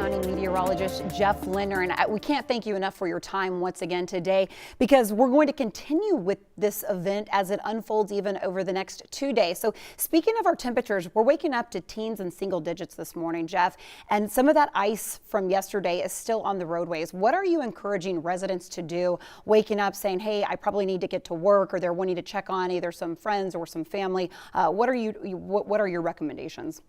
County meteorologist Jeff Lindner, and we can't thank you enough for your time once again today, because we're going to continue with this event as it unfolds even over the next 2 days. So speaking of our temperatures, we're waking up to teens and single digits this morning, Jeff, and some of that ice from yesterday is still on the roadways. What are you encouraging residents to do waking up saying, hey, I probably need to get to work, or they're wanting to check on either some friends or some family? What are your recommendations?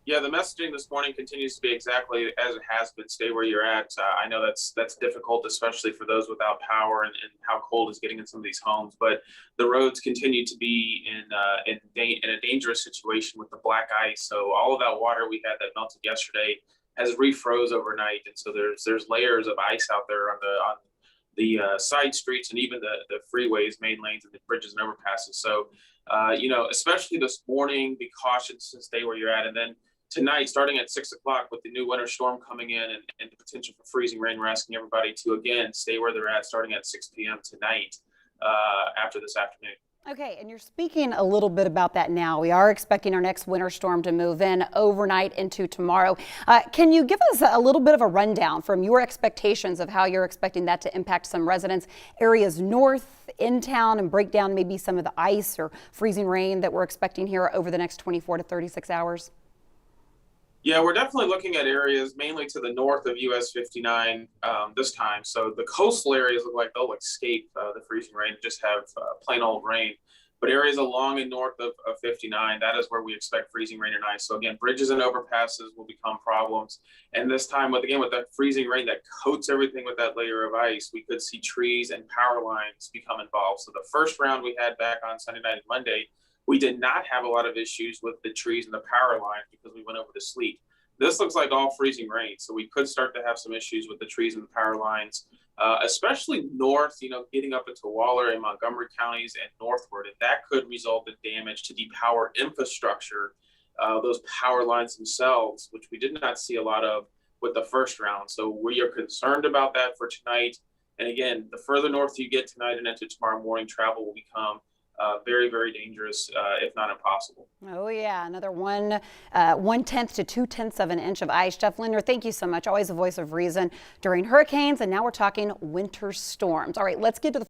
Yeah, the messaging this morning continues to be exactly as it has been. Stay where you're at. I know that's difficult, especially for those without power and how cold is getting in some of these homes. But the roads continue to be in a dangerous situation with the black ice. So all of that water we had that melted yesterday has refroze overnight, and so there's layers of ice out there on the side streets and even the freeways, main lanes, and the bridges and overpasses. So especially this morning, be cautious and stay where you're at, and then tonight, starting at 6 o'clock with the new winter storm coming in and the potential for freezing rain, we're asking everybody to, again, stay where they're at starting at 6 p.m. tonight after this afternoon. Okay, and you're speaking a little bit about that now. We are expecting our next winter storm to move in overnight into tomorrow. Can you give us a little bit of a rundown from your expectations of how you're expecting that to impact some residents, areas north in town, and break down maybe some of the ice or freezing rain that we're expecting here over the next 24 to 36 hours? Yeah, we're definitely looking at areas mainly to the north of US 59 this time. So the coastal areas look like they'll escape the freezing rain and just have plain old rain. But areas along and north of 59, that is where we expect freezing rain and ice. So again, bridges and overpasses will become problems. And this time, with that freezing rain that coats everything with that layer of ice, we could see trees and power lines become involved. So the first round we had back on Sunday night and Monday, we did not have a lot of issues with the trees and the power lines because we went over the sleet. This looks like all freezing rain, so we could start to have some issues with the trees and the power lines, especially north, getting up into Waller and Montgomery counties and northward. And that could result in damage to the power infrastructure, those power lines themselves, which we did not see a lot of with the first round. So we are concerned about that for tonight. And again, the further north you get tonight and into tomorrow morning, travel will become very, very dangerous, if not impossible. Oh yeah, another 1/10 to 2/10 of an inch of ice. Jeff Lindner, thank you so much. Always a voice of reason during hurricanes, and now we're talking winter storms. All right, let's get to the